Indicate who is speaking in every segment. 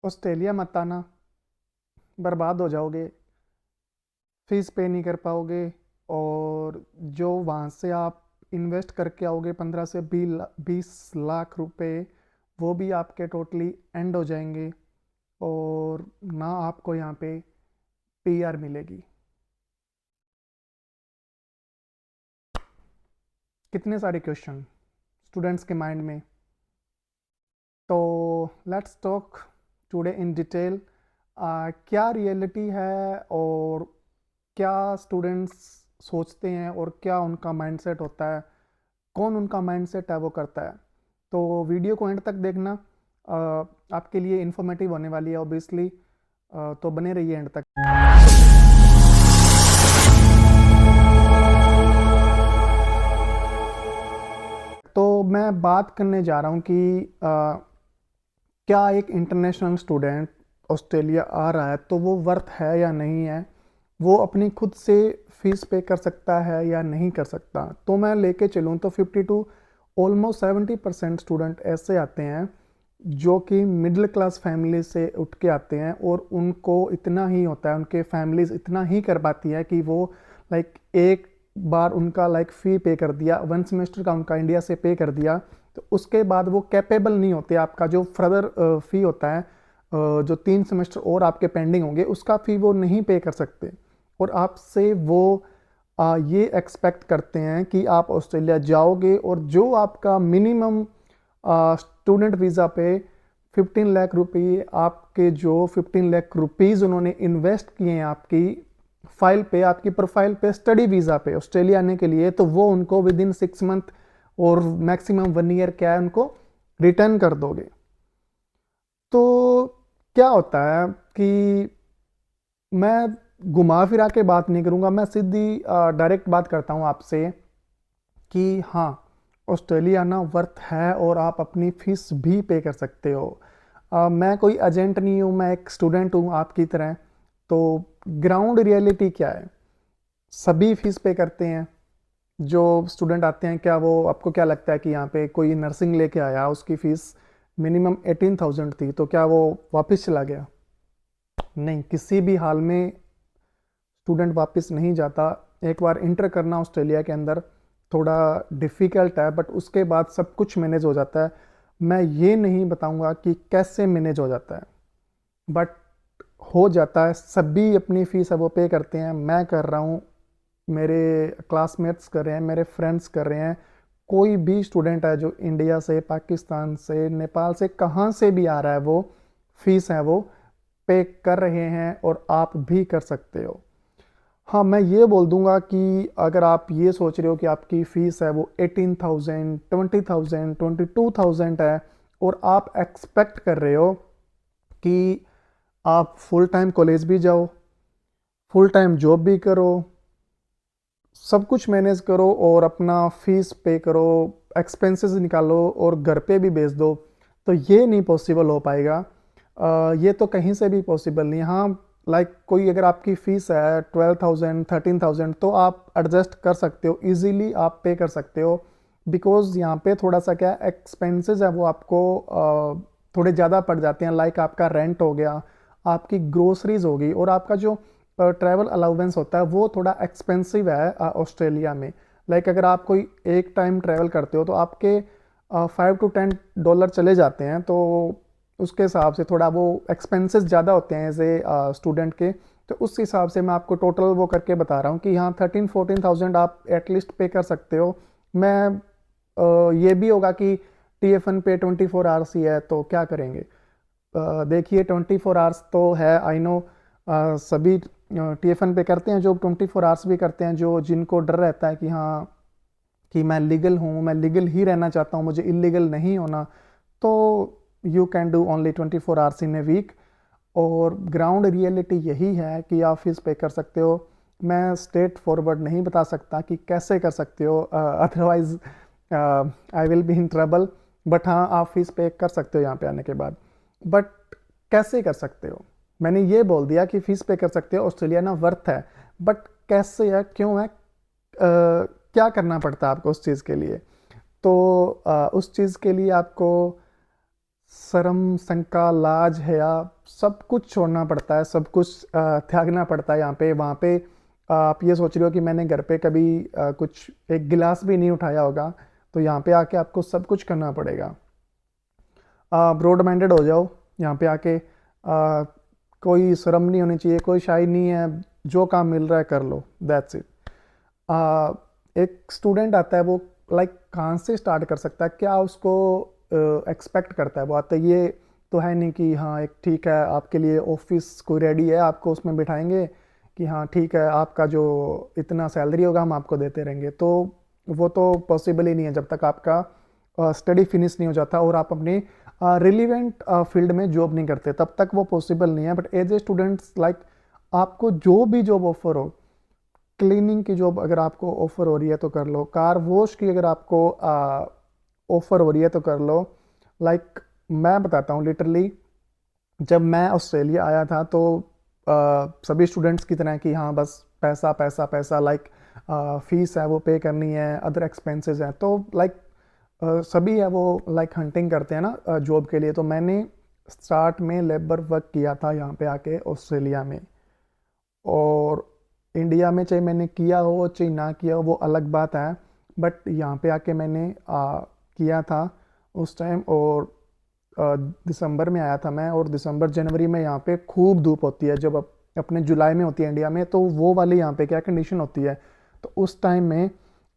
Speaker 1: Australia मत आना, बर्बाद हो जाओगे, फीस पे नहीं कर पाओगे। और जो वहाँ से आप इन्वेस्ट करके आओगे 15 से 20 लाख रुपए, वो भी आपके टोटली एंड हो जाएंगे। और ना आपको यहाँ पे पीआर मिलेगी। कितने सारे क्वेश्चन स्टूडेंट्स के माइंड में। तो let's talk today in detail. क्या रियलिटी है और क्या स्टूडेंट्स सोचते हैं और क्या उनका माइंडसेट होता है, कौन उनका माइंडसेट है वो करता है। तो वीडियो को एंड तक देखना, आपके लिए इन्फॉर्मेटिव होने वाली है ऑब्वियसली। तो बने रहिए एंड तक। तो मैं बात करने जा रहा हूँ कि क्या एक इंटरनेशनल स्टूडेंट ऑस्ट्रेलिया आ रहा है तो वो वर्थ है या नहीं है, वो अपनी खुद से फीस पे कर सकता है या नहीं कर सकता। तो मैं लेके चलूँ तो 52 ऑलमोस्ट 70% स्टूडेंट ऐसे आते हैं जो कि मिडिल क्लास फैमिली से उठ के आते हैं और उनको इतना ही होता है, उनके फैमिलीज इतना ही कर पाती है कि वो लाइक एक बार उनका लाइक फ़ी पे कर दिया, 1 सेमेस्टर का उनका इंडिया से पे कर दिया, तो उसके बाद वो कैपेबल नहीं होते। आपका जो फर्दर फ़ी होता है, जो 3 सेमेस्टर और आपके पेंडिंग होंगे, उसका फ़ी वो नहीं पे कर सकते। और आपसे वो ये एक्सपेक्ट करते हैं कि आप ऑस्ट्रेलिया जाओगे और जो आपका मिनिमम स्टूडेंट वीज़ा पे 15 लाख रुपये, आपके जो 15 लाख रुपीज़ उन्होंने इन्वेस्ट किए हैं आपकी फाइल पे, आपकी प्रोफाइल पे, स्टडी वीज़ा पे ऑस्ट्रेलिया आने के लिए, तो वो उनको विद इन 6 मंथ और मैक्सिमम 1 ईयर क्या है उनको रिटर्न कर दोगे। तो क्या होता है कि मैं घुमा फिरा के बात नहीं करूंगा, मैं सीधी डायरेक्ट बात करता हूं आपसे कि हाँ, ऑस्ट्रेलिया आना वर्थ है और आप अपनी फीस भी पे कर सकते हो। मैं कोई एजेंट नहीं हूँ, मैं एक स्टूडेंट हूँ आपकी तरह। तो ग्राउंड रियलिटी क्या है, सभी फीस पे करते हैं। जो स्टूडेंट आते हैं, क्या वो आपको क्या लगता है कि यहाँ पे कोई नर्सिंग लेके आया, उसकी फ़ीस मिनिमम 18,000 थी, तो क्या वो वापस चला गया? नहीं, किसी भी हाल में स्टूडेंट वापस नहीं जाता। एक बार इंटर करना ऑस्ट्रेलिया के अंदर थोड़ा डिफ़िकल्ट है, बट उसके बाद सब कुछ मैनेज हो जाता है। मैं ये नहीं बताऊंगा कि कैसे मैनेज हो जाता है, बट हो जाता है। सभी अपनी फ़ीस है वो पे करते हैं, मैं कर रहा हूँ, मेरे क्लासमेट्स कर रहे हैं, मेरे फ्रेंड्स कर रहे हैं। कोई भी स्टूडेंट है जो इंडिया से, पाकिस्तान से, नेपाल से, कहाँ से भी आ रहा है, वो फीस है वो पे कर रहे हैं और आप भी कर सकते हो। हाँ, मैं ये बोल दूंगा कि अगर आप ये सोच रहे हो कि आपकी फ़ीस है वो 18,000, 20,000, 22,000 है और आप एक्सपेक्ट कर रहे हो कि आप फुल टाइम कॉलेज भी जाओ, फुल टाइम जॉब भी करो, सब कुछ मैनेज करो और अपना फीस पे करो, एक्सपेंसेस निकालो और घर पे भी भेज दो, तो ये नहीं पॉसिबल हो पाएगा। ये तो कहीं से भी पॉसिबल नहीं। हाँ, लाइक कोई अगर आपकी फ़ीस है 12,000, 13,000, तो आप एडजस्ट कर सकते हो, इजीली आप पे कर सकते हो। बिकॉज़ यहाँ पे थोड़ा सा क्या एक्सपेंसेस है वो आपको थोड़े ज़्यादा पड़ जाते हैं। लाइक आपका रेंट हो गया, आपकी ग्रोसरीज होगी, और आपका जो ट्रैवल अलाउंस होता है वो थोड़ा एक्सपेंसिव है ऑस्ट्रेलिया में। लाइक अगर आप कोई एक टाइम ट्रैवल करते हो तो आपके $5 to $10 चले जाते हैं। तो उसके हिसाब से थोड़ा वो एक्सपेंसेस ज़्यादा होते हैं एज ए स्टूडेंट के। तो उस हिसाब से मैं आपको टोटल वो करके बता रहा हूँ कि हाँ, 13-14,000 आप एटलीस्ट पे कर सकते हो। मैं ये भी होगा कि TFN पे 24 आवर्स ही है तो क्या करेंगे। देखिए 24 आवर्स तो है, आई नो। सभी TFN पे करते हैं जो 24 आवर्स भी करते हैं, जो जिनको डर रहता है कि हाँ, कि मैं लीगल हूँ, मैं लीगल ही रहना चाहता हूँ, मुझे इलीगल नहीं होना। तो you can do only 24 hours in a week. और ग्राउंड रियलिटी यही है कि आप फीस पे कर सकते हो। मैं स्ट्रेट फॉरवर्ड नहीं बता सकता कि कैसे कर सकते हो, otherwise I will be in trouble. But हाँ, आप फीस पे कर सकते हो यहाँ पे आने के बाद। बट कैसे कर सकते हो, मैंने ये बोल दिया कि फीस पे कर सकते हो, ऑस्ट्रेलिया ना वर्थ है। बट कैसे है, क्यों है, क्या करना पड़ता है आपको उस चीज़ के लिए। तो उस चीज़ के लिए आपको शर्म, शंका, लाज, हया सब कुछ छोड़ना पड़ता है, सब कुछ त्यागना पड़ता है यहाँ पे। वहाँ पे आप ये सोच रहे हो कि मैंने घर पे कभी कुछ एक गिलास भी नहीं उठाया होगा, तो यहाँ पे आके आपको सब कुछ करना पड़ेगा। ब्रॉड माइंडेड हो जाओ यहाँ पे आके। कोई शर्म नहीं होनी चाहिए, कोई शाई नहीं है, जो काम मिल रहा है कर लो, दैट्स इट। एक स्टूडेंट आता है, वो लाइक कहाँ से स्टार्ट कर सकता है, क्या उसको एक्सपेक्ट करता है वो आता है। ये तो है नहीं कि हाँ एक ठीक है आपके लिए ऑफिस कोई रेडी है, आपको उसमें बिठाएंगे कि हाँ ठीक है आपका जो इतना सैलरी होगा हम आपको देते रहेंगे। तो वो तो पॉसिबल ही नहीं है जब तक आपका स्टडी फिनिश नहीं हो जाता और आप अपने रिलीवेंट फील्ड में जॉब नहीं करते, तब तक वो पॉसिबल नहीं है। But as a students like आपको जो भी जॉब ऑफर हो, क्लीनिंग की जॉब अगर आपको ऑफर हो रही है तो कर लो, कार वॉश की अगर आपको ऑफर हो रही है तो कर लो। लाइक मैं बताता हूँ लिटरली, जब मैं ऑस्ट्रेलिया आया था तो सभी स्टूडेंट्स की तरह कि हाँ बस पैसा पैसा पैसा, लाइक फीस है वो पे करनी है, अदर एक्सपेंसेस हैं, तो लाइक सभी है वो लाइक हंटिंग करते हैं ना जॉब के लिए। तो मैंने स्टार्ट में लेबर वर्क किया था यहाँ पे आके ऑस्ट्रेलिया में, और इंडिया में चाहे मैंने किया हो चाहे ना किया हो वो अलग बात है, बट यहाँ पे आके मैंने किया था उस टाइम। और दिसंबर में आया था मैं, और दिसंबर जनवरी में यहाँ पे खूब धूप होती है, जब अपने जुलाई में होती है इंडिया में, तो वो वाली यहाँ पे क्या कंडीशन होती है। तो उस टाइम में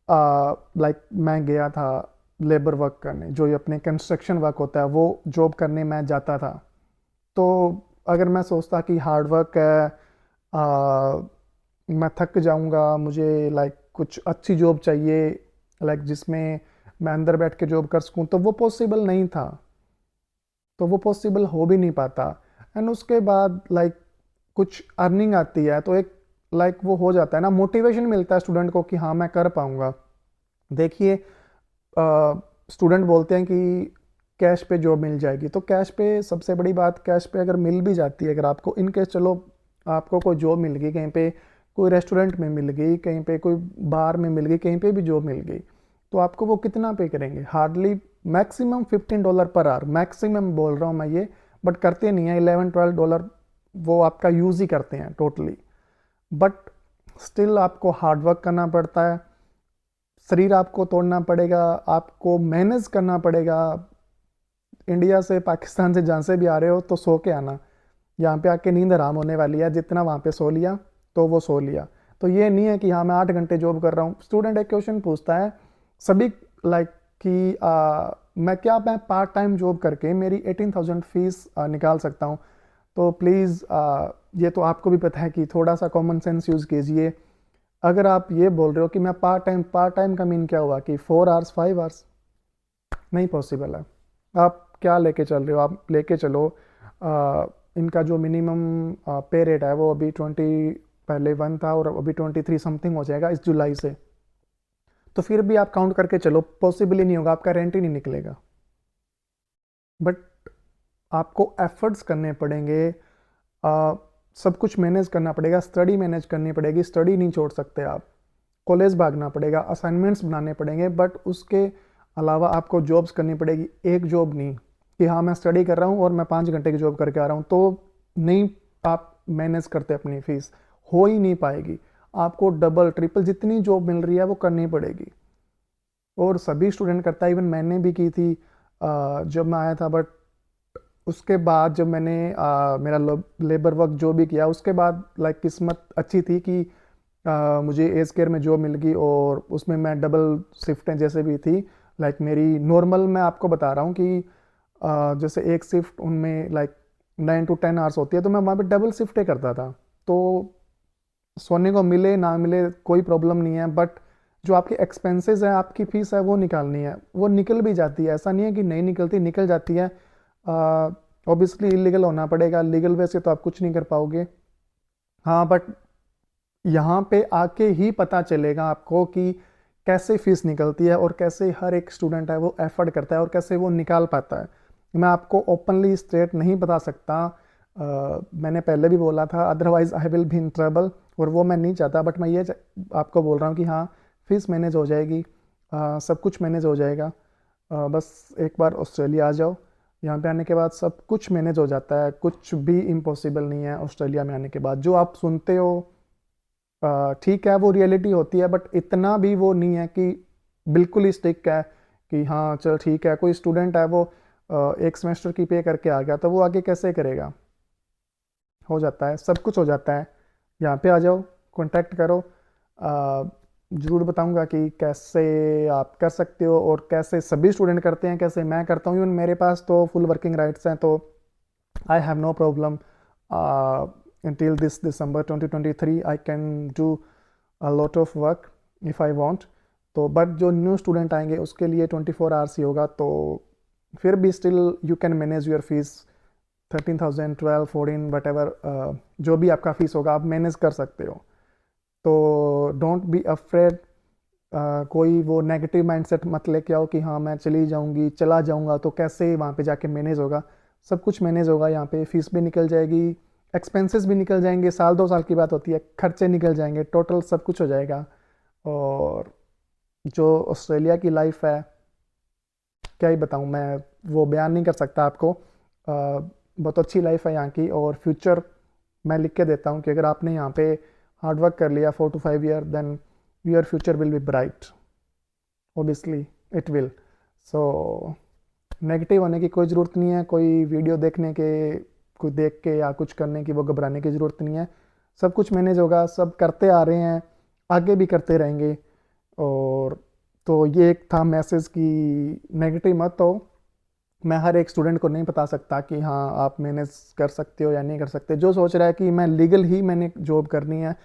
Speaker 1: लाइक मैं गया था लेबर वर्क करने, जो ये अपने कंस्ट्रक्शन वर्क होता है वो जॉब करने मैं जाता था। तो अगर मैं सोचता कि हार्ड वर्क है, मैं थक जाऊंगा, मुझे लाइक कुछ अच्छी जॉब चाहिए लाइक जिसमें मैं अंदर बैठ के जॉब कर सकूं, तो वो पॉसिबल नहीं था, तो वो पॉसिबल हो भी नहीं पाता। एंड उसके बाद लाइक कुछ अर्निंग आती है तो एक लाइक वो हो जाता है ना, मोटिवेशन मिलता है स्टूडेंट को कि हाँ मैं कर पाऊंगा। देखिए स्टूडेंट बोलते हैं कि कैश पे जॉब मिल जाएगी, तो कैश पे सबसे बड़ी बात, कैश पे अगर मिल भी जाती है, अगर आपको इन केस चलो आपको कोई जॉब मिल गई कहीं पे, कोई रेस्टोरेंट में मिल गई, कहीं पे कोई बार में मिल गई, कहीं पे भी जॉब मिल गई, तो आपको वो कितना पे करेंगे, hardly maximum $15 per hour, maximum बोल रहा हूँ मैं ये, बट करते नहीं है, $11-12 वो आपका यूज़ ही करते हैं टोटली। बट स्टिल आपको हार्ड वर्क करना पड़ता है, शरीर आपको तोड़ना पड़ेगा, आपको मैनेज करना पड़ेगा। इंडिया से पाकिस्तान से जहाँ से भी आ रहे हो तो सो के आना, यहाँ पे आके नींद हराम होने वाली है, जितना वहाँ पे सो लिया तो वो सो लिया। तो ये नहीं है कि हाँ मैं 8 घंटे जॉब कर रहा हूँ। स्टूडेंट एक क्वेश्चन पूछता है सभी लाइक कि मैं पार्ट टाइम जॉब करके मेरी 18,000 फीस निकाल सकता हूँ। तो प्लीज़ ये तो आपको भी पता है कि थोड़ा सा कॉमन सेंस यूज़ कीजिए। अगर आप ये बोल रहे हो कि मैं पार्ट टाइम का मीन क्या हुआ कि 4 आवर्स 5 आवर्स, नहीं पॉसिबल है। आप क्या लेके चल रहे हो, आप लेके चलो इनका जो मिनिमम पे रेट है वो अभी 20, पहले 1 था और अभी 23 समथिंग हो जाएगा इस जुलाई से। तो फिर भी आप काउंट करके चलो, पॉसिबल ही नहीं होगा, आपका रेंट ही नहीं निकलेगा। बट आपको एफर्ट्स करने पड़ेंगे, सब कुछ मैनेज करना पड़ेगा, स्टडी मैनेज करनी पड़ेगी, स्टडी नहीं छोड़ सकते आप, कॉलेज भागना पड़ेगा, असाइनमेंट्स बनाने पड़ेंगे, बट उसके अलावा आपको जॉब्स करनी पड़ेगी। एक जॉब नहीं कि हाँ मैं स्टडी कर रहा हूँ और मैं 5 घंटे की जॉब करके आ रहा हूँ, तो नहीं आप मैनेज करते अपनी फीस, हो ही नहीं पाएगी। आपको डबल ट्रिपल जितनी जॉब मिल रही है वो करनी पड़ेगी, और सभी स्टूडेंट करता है, इवन मैंने भी की थी जब मैं आया था। बट उसके बाद जब मैंने मेरा लेबर वर्क जो भी किया उसके बाद लाइक किस्मत अच्छी थी कि मुझे एज केयर में जॉब मिल गई, और उसमें मैं डबल शिफ्टें जैसे भी थी, लाइक मेरी नॉर्मल मैं आपको बता रहा हूँ कि जैसे एक शिफ्ट उनमें लाइक 9 to 10 आवर्स होती है, तो मैं वहाँ पे डबल शिफ्टें करता था। तो सोने को मिले ना मिले कोई प्रॉब्लम नहीं है, बट जो आपके एक्सपेंसेस हैं, आपकी फीस है वो निकालनी है, वो निकल भी जाती है, ऐसा नहीं है कि नहीं निकलती, निकल जाती है। ऑब्वियसली इलीगल होना पड़ेगा, लीगल वे से तो आप कुछ नहीं कर पाओगे। हाँ बट यहाँ पे आके ही पता चलेगा आपको कि कैसे फीस निकलती है, और कैसे हर एक स्टूडेंट है वो एफर्ट करता है, और कैसे वो निकाल पाता है। मैं आपको ओपनली स्ट्रेट नहीं बता सकता, मैंने पहले भी बोला था, otherwise I will be in trouble, और वो मैं नहीं चाहता। बट मैं ये आपको बोल रहा हूँ कि हाँ फीस मैनेज हो जाएगी, सब कुछ मैनेज हो जाएगा। बस एक बार ऑस्ट्रेलिया आ जाओ, यहाँ पे आने के बाद सब कुछ मैनेज हो जाता है, कुछ भी इम्पॉसिबल नहीं है ऑस्ट्रेलिया में आने के बाद। जो आप सुनते हो ठीक है वो रियलिटी होती है, बट इतना भी वो नहीं है कि बिल्कुल ही स्टिक है कि हाँ चल ठीक है। कोई स्टूडेंट है वो एक सेमेस्टर की पे करके आ गया, तो वो आगे कैसे करेगा? हो जाता है, सब कुछ हो जाता है। यहाँ पे आ जाओ, कांटेक्ट करो। ज़रूर बताऊंगा कि कैसे आप कर सकते हो और कैसे सभी स्टूडेंट करते हैं, कैसे मैं करता हूँ। इवन मेरे पास तो फुल वर्किंग राइट्स हैं, तो I have no problem. Until this December 2023 I can do a lot of work if I want. तो बट जो न्यू स्टूडेंट आएंगे उसके लिए 24 आवर्स ही होगा, तो फिर भी still you can manage your fees 13,000 12 14 what ever, जो भी आपका फीस होगा आप मैनेज कर सकते हो। तो डोंट बी अफ्रेड। कोई वो नेगेटिव माइंडसेट मत लेके आओ कि हाँ मैं चली जाऊंगी चला जाऊंगा तो कैसे वहाँ पे जाके मैनेज होगा। सब कुछ मैनेज होगा, यहाँ पे फीस भी निकल जाएगी, एक्सपेंसेस भी निकल जाएंगे, साल 2 साल की बात होती है, खर्चे निकल जाएंगे, टोटल सब कुछ हो जाएगा। और जो ऑस्ट्रेलिया की लाइफ है, क्या ही बताऊँ मैं, वो बयान नहीं कर सकता आपको। बहुत अच्छी लाइफ है यहाँ की, और फ्यूचर मैं लिख के देता हूँ कि अगर आपने यहाँ पे हार्ड वर्क कर लिया 4 to 5 year, then your future will be bright, obviously it will. So negative होने की कोई ज़रूरत नहीं है, कोई वीडियो देखने के, कोई देख के या कुछ करने की वो घबराने की ज़रूरत नहीं है। सब कुछ मैनेज होगा, सब करते आ रहे हैं, आगे भी करते रहेंगे। और तो ये एक था मैसेज कि नेगेटिव मत हो। मैं हर एक स्टूडेंट को नहीं बता सकता कि हाँ आप मैनेज कर सकते हो या नहीं कर सकते। जो सोच रहा है कि मैं लीगल ही मैंने जॉब करनी है,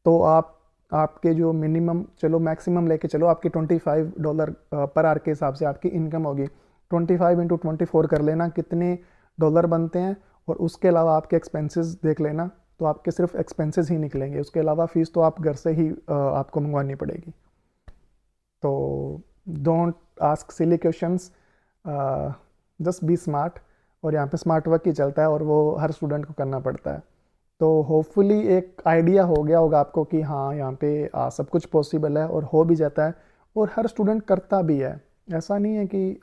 Speaker 1: तो आप आपके जो मिनिमम, चलो मैक्सिमम लेके चलो, आपकी $25 पर आवर के हिसाब से आपकी इनकम होगी। 25 × 24 कर लेना कितने डॉलर बनते हैं, और उसके अलावा आपके एक्सपेंसेस देख लेना, तो आपके सिर्फ एक्सपेंसेस ही निकलेंगे। उसके अलावा फ़ीस तो आप घर से ही आपको मंगवानी पड़ेगी। तो don't ask silly questions, just be smart. और यहाँ पे स्मार्ट वर्क ही चलता है, और वो हर स्टूडेंट को करना पड़ता है। तो होपफुली एक आइडिया हो गया होगा आपको कि हाँ यहाँ पे सब कुछ पॉसिबल है और हो भी जाता है, और हर स्टूडेंट करता भी है। ऐसा नहीं है कि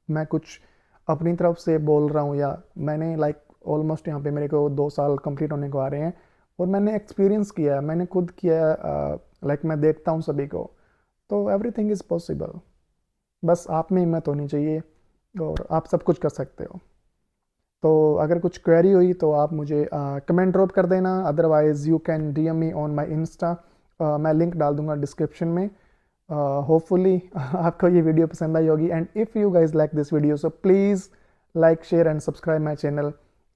Speaker 1: मैं कुछ अपनी तरफ से बोल रहा हूँ, या मैंने लाइक ऑलमोस्ट यहाँ पे मेरे को 2 साल कंप्लीट होने को आ रहे हैं, और मैंने एक्सपीरियंस किया है, मैंने खुद किया है, लाइक मैं देखता हूँ सभी को। तो एवरीथिंग इज़ पॉसिबल, बस आप में हिम्मत होनी चाहिए और आप सब कुछ कर सकते हो। तो अगर कुछ क्वेरी हुई तो आप मुझे कमेंट ड्रॉप कर देना, otherwise you can DM me on my Insta. मैं लिंक डाल दूंगा डिस्क्रिप्शन में। होपफुली आपको ये वीडियो पसंद आई होगी, and if you guys like this video so please like share and subscribe my channel,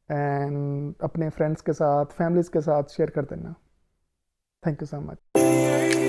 Speaker 1: and अपने फ्रेंड्स के साथ फैमिलीज़ के साथ शेयर कर देना। Thank you so much.